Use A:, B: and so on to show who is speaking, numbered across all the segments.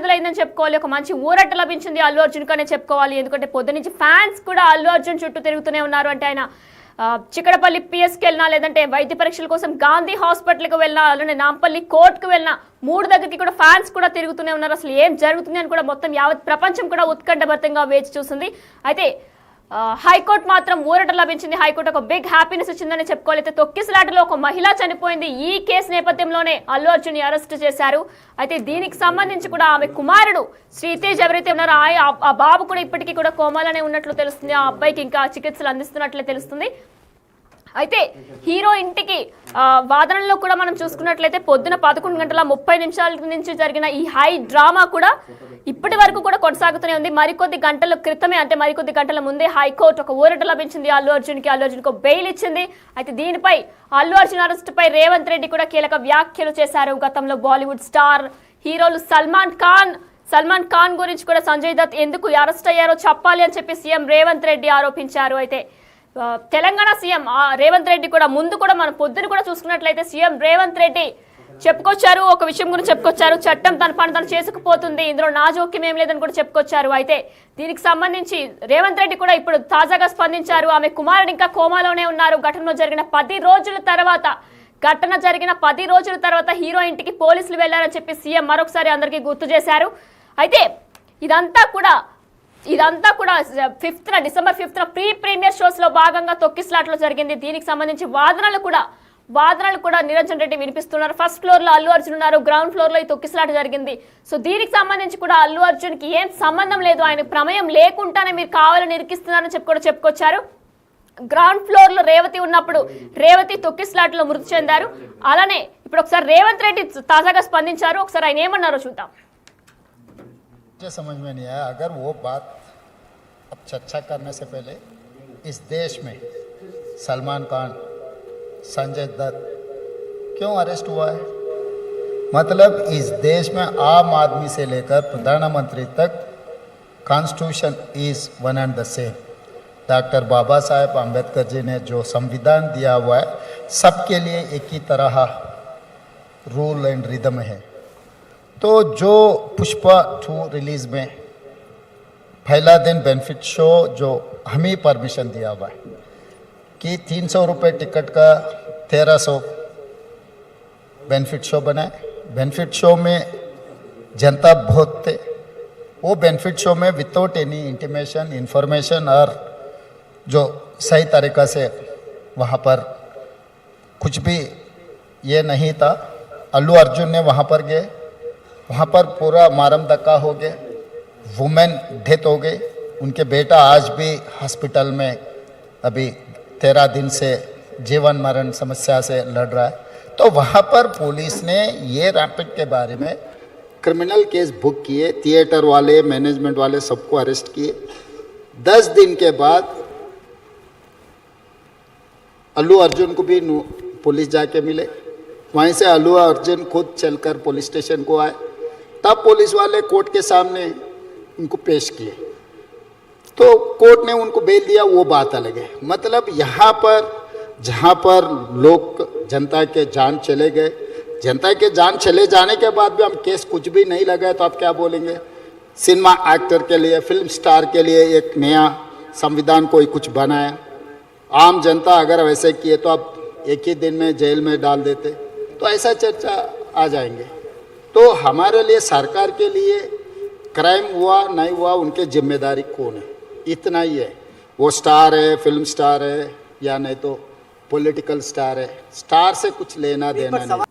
A: విడుదలైందని చెప్పుకోవాలి. ఒక మంచి ఊరట లభించింది అల్లు అర్జున్ కనే చెప్పుకోవాలి. ఎందుకంటే పొద్దు నుంచి ఫ్యాన్స్ కూడా అల్లు అర్జున్ చుట్టూ తిరుగుతూనే ఉన్నారు. అంటే ఆయన చిక్కడపల్లి పిఎస్కి వెళ్ళినా, లేదంటే వైద్య పరీక్షల కోసం గాంధీ హాస్పిటల్కి వెళ్ళినా, అలానే నాంపల్లి కోర్టుకు వెళ్ళినా 3 దగ్గరికి కూడా ఫ్యాన్స్ కూడా తిరుగుతూనే ఉన్నారు. అసలు ఏం జరుగుతుంది అని కూడా మొత్తం యావత్ ప్రపంచం కూడా ఉత్కంఠభరితంగా వేచి చూస్తుంది. అయితే హైకోర్టు మాత్రం ఊరట లభించింది. హైకోర్టు ఒక బిగ్ హ్యాపీనెస్ ఇచ్చిందని చెప్పుకోవాలి. అయితే తొక్కిసలాటలో ఒక మహిళ చనిపోయింది. ఈ కేసు నేపథ్యంలోనే అల్లు అర్జున్ ని అరెస్ట్ చేశారు. అయితే దీనికి సంబంధించి కూడా ఆమె కుమారుడు శ్రీతేజ్ ఎవరైతే ఉన్నారో ఆ బాబు కూడా ఇప్పటికీ కూడా కోమాలోనే ఉన్నట్లు తెలుస్తుంది. ఆ అబ్బాయికి ఇంకా చికిత్సలు అందిస్తున్నట్లే తెలుస్తుంది. అయితే హీరో ఇంటికి వాదనలో కూడా మనం చూసుకున్నట్లయితే పొద్దున 11:30 నుంచి జరిగిన ఈ హై డ్రామా కూడా ఇప్పటి వరకు కూడా కొనసాగుతూనే ఉంది. మరికొద్ది గంటల క్రితమే, అంటే మరికొద్ది గంటల ముందే హైకోర్టు ఒక ఊరట లభించింది అల్లు అర్జున్కి బెయిల్ ఇచ్చింది. అయితే దీనిపై అల్లు అర్జున్ అరెస్ట్ పై రేవంత్ రెడ్డి కూడా కీలక వ్యాఖ్యలు చేశారు. గతంలో బాలీవుడ్ స్టార్ హీరోలు సల్మాన్ ఖాన్ గురించి కూడా సంజయ్ దత్ ఎందుకు అరెస్ట్ అయ్యారో చెప్పాలి అని చెప్పి సీఎం రేవంత్ రెడ్డి ఆరోపించారు. అయితే తెలంగాణ సీఎం రేవంత్ రెడ్డి కూడా ముందు కూడా మనం పొద్దున కూడా చూసుకున్నట్లయితే సీఎం రేవంత్ రెడ్డి చెప్పుకొచ్చారు. ఒక విషయం గురించి చెప్పుకొచ్చారు, చట్టం తన పని తను చేసుకుపోతుంది, ఇందులో నా జోక్యం ఏం లేదని కూడా చెప్పుకొచ్చారు. అయితే దీనికి సంబంధించి రేవంత్ రెడ్డి కూడా ఇప్పుడు తాజాగా స్పందించారు. ఆమె కుమారుడు ఇంకా కోమాలోనే ఉన్నారు. ఘటన జరిగిన 10 రోజుల తర్వాత హీరో ఇంటికి పోలీసులు వెళ్లారని చెప్పి సీఎం మరొకసారి అందరికీ గుర్తు చేశారు. అయితే ఇదంతా కూడా డిసెంబర్ 5న ప్రీమియర్ షోస్ లో భాగంగా తొక్కిస్లాట్లో జరిగింది. దీనికి సంబంధించి వాదనలు కూడా నిరంజన్ రెడ్డి వినిపిస్తున్నారు. ఫస్ట్ ఫ్లోర్ లో అల్లు అర్జున్ ఉన్నారు, గ్రౌండ్ ఫ్లోర్ లో ఈ తొక్కిస్లాట జరిగింది. సో దీనికి సంబంధించి కూడా అల్లు అర్జున్ కి ఏం సంబంధం లేదు, ఆయన ప్రమేయం లేకుండానే మీరు కావాలని ఇరికిస్తున్నారని చెప్పుకొచ్చారు. గ్రౌండ్ ఫ్లోర్ లో రేవతి ఉన్నప్పుడు రేవతి తొక్కిస్లాట్ లో మృతి చెందారు. అలానే ఇప్పుడు ఒకసారి రేవంత్ రెడ్డి తాజాగా స్పందించారు. ఒకసారి ఆయన ఏమన్నారో చూద్దాం.
B: समझ में नहीं आया, अगर वो बात अब चर्चा करने से पहले इस देश में सलमान खान, संजय दत्त क्यों अरेस्ट हुआ है? मतलब इस देश में आम आदमी से लेकर प्रधानमंत्री तक constitution is one and the same. Doctor Baba Saheb Ambedkar ji ने जो संविधान दिया हुआ है सबके लिए एक ही तरह रूल एंड रिदम है. तो जो पुष्पा 2 रिलीज में पहला दिन बेनिफिट शो जो हम ही परमिशन दिया हुआ है कि 300 रुपये टिकट का 1300 बेनिफिट शो बनाए. बेनिफिट शो में जनता बहुत थे. वो बेनिफिट शो में विदाउट एनी इंटीमेशन इंफॉर्मेशन और जो सही तरीक़ा से वहाँ पर कुछ भी ये नहीं था. अल्लू अर्जुन ने वहाँ पर गए, वहाँ पर पूरा मारम धक्का हो गया, वुमेन डेथ हो गई. उनके बेटा आज भी हॉस्पिटल में अभी 13 दिन से जीवन मरण समस्या से लड़ रहा है. तो वहाँ पर पुलिस ने ये रैपिड के बारे में क्रिमिनल केस बुक किए, थिएटर वाले मैनेजमेंट वाले सबको अरेस्ट किए. 10 दिन के बाद अल्लू अर्जुन को भी पुलिस जाके मिले. वहीं से अल्लू अर्जुन खुद चलकर पुलिस स्टेशन को आए. तब पुलिस वाले कोर्ट के सामने उनको पेश किए तो कोर्ट ने उनको बेल दिया. वो बात अलग है. मतलब यहाँ पर जहाँ पर लोग जनता के जान चले गए, जनता के जान चले जाने के बाद भी हम केस कुछ भी नहीं लगाए तो आप क्या बोलेंगे? सिनेमा एक्टर के लिए, फिल्म स्टार के लिए एक नया संविधान कोई कुछ बनाया. आम जनता अगर वैसे किए तो आप एक ही दिन में जेल में डाल देते. तो ऐसा चर्चा आ जाएंगे. तो हमारे लिए सरकार के लिए क्राइम हुआ नहीं हुआ उनके जिम्मेदारी कौन है, इतना ही है. वो स्टार है, फिल्म स्टार है या नहीं तो पॉलिटिकल स्टार है. स्टार से कुछ लेना देना नहीं.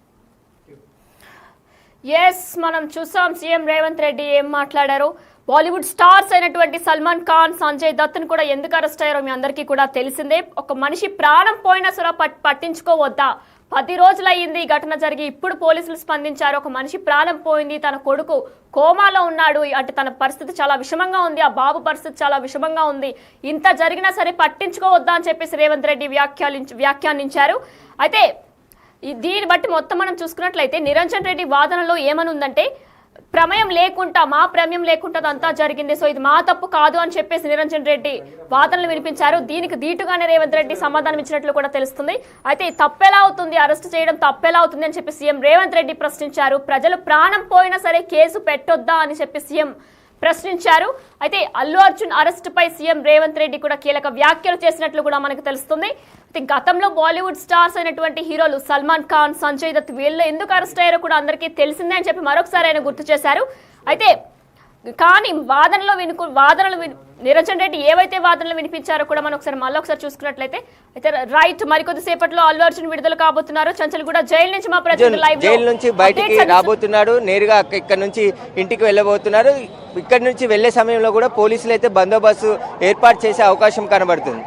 A: ఎస్, మనం చూసాం సీఎం రేవంత్ రెడ్డి ఏం మాట్లాడారు. బాలీవుడ్ స్టార్స్ అయినటువంటి సల్మాన్ ఖాన్, సంజయ్ దత్ను కూడా ఎందుకు అరెస్ట్ అయ్యారో మీ అందరికీ కూడా తెలిసిందే. ఒక మనిషి ప్రాణం పోయినా సరే పట్టించుకోవద్దా? 10 రోజులు అయ్యింది ఈ ఘటన జరిగి, ఇప్పుడు పోలీసులు స్పందించారు. ఒక మనిషి ప్రాణం పోయింది, తన కొడుకు కోమాలో ఉన్నాడు, అంటే తన పరిస్థితి చాలా విషమంగా ఉంది, ఆ బాబు పరిస్థితి చాలా విషమంగా ఉంది, ఇంత జరిగినా సరే పట్టించుకోవద్దా అని చెప్పేసి రేవంత్ రెడ్డి వ్యాఖ్యానించారు. అయితే దీన్ని బట్టి మొత్తం మనం చూసుకున్నట్లయితే నిరంజన్ రెడ్డి వాదనలో ఏమనుందంటే ప్రమేయం లేకుండా మా ప్రమేయం లేకుండా అదంతా జరిగింది, సో ఇది మా తప్పు కాదు అని చెప్పేసి నిరంజన్ రెడ్డి వాదనలు వినిపించారు. దీనికి దీటుగానే రేవంత్ రెడ్డి సమాధానం ఇచ్చినట్లు కూడా తెలుస్తుంది. అయితే తప్పెలా అవుతుంది, అరెస్ట్ చేయడం తప్పెలా అవుతుంది అని చెప్పి సీఎం రేవంత్ రెడ్డి ప్రశ్నించారు. ప్రజలు ప్రాణం పోయినా సరే కేసు పెట్టొద్దా అని చెప్పి సీఎం ప్రశ్నించారు. అయితే అల్లు అర్జున్ అరెస్ట్ పై సీఎం రేవంత్ రెడ్డి కూడా కీలక వ్యాఖ్యలు చేసినట్లు కూడా మనకు తెలుస్తుంది. అయితే గతంలో బాలీవుడ్ స్టార్స్ అయినటువంటి హీరోలు సల్మాన్ ఖాన్, సంజయ్ దత్ వీళ్ళు ఎందుకు అరెస్ట్ అయ్యారో కూడా అందరికీ తెలిసిందే అని చెప్పి మరొకసారి ఆయన గుర్తు చేశారు. అయితే కానీ నిరంజన్ రెడ్డి ఏవైతే వాదనలు వినిపించారో కూడా మనం ఒకసారి చూసుకున్నట్లయితే అయితే రైట్ మరికొద్ది సేపట్లో అల్లు అర్జున్ విడుదల కాబోతున్నారు. చంచల్గూడ జైలు నుంచి మా ప్రతినిధి లైవ్
C: జైలు నుంచి బయటికి రాబోతున్నాడు. నేరుగా ఇక్కడ నుంచి ఇంటికి వెళ్ళబోతున్నారు. ఇక్కడ నుంచి వెళ్లే సమయంలో కూడా పోలీసులు అయితే బందోబస్తు ఏర్పాటు చేసే అవకాశం కనబడుతుంది.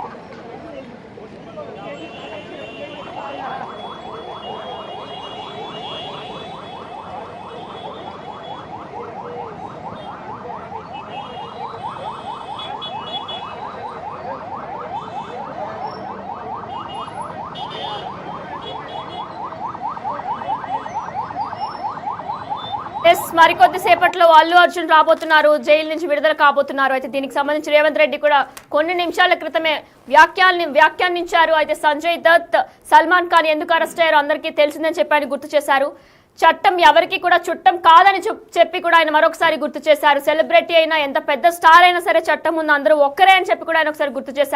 A: మరికొద్ది సేపట్లో అల్లు అర్జున్ రాబోతున్నారు, జైలు నుంచి విడుదల కాబోతున్నారు. అయితే దీనికి సంబంధించి రేవంత్ రెడ్డి కూడా కొన్ని నిమిషాల క్రితమే వ్యాఖ్యానించారు. అయితే సంజయ్ దత్, సల్మాన్ ఖాన్ ఎందుకు అరెస్ట్ అయ్యారో అందరికీ తెలిసిందని చెప్పి ఆయన గుర్తు చేశారు. చట్టం ఎవరికి కూడా చుట్టం కాదని చెప్పి కూడా ఆయన మరొకసారి గుర్తు చేశారు. సెలబ్రిటీ అయినా ఎంత పెద్ద స్టార్ అయినా సరే చట్టం ముందు అందరూ ఒక్కరే అని చెప్పి కూడా ఆయన ఒకసారి గుర్తు చేశారు.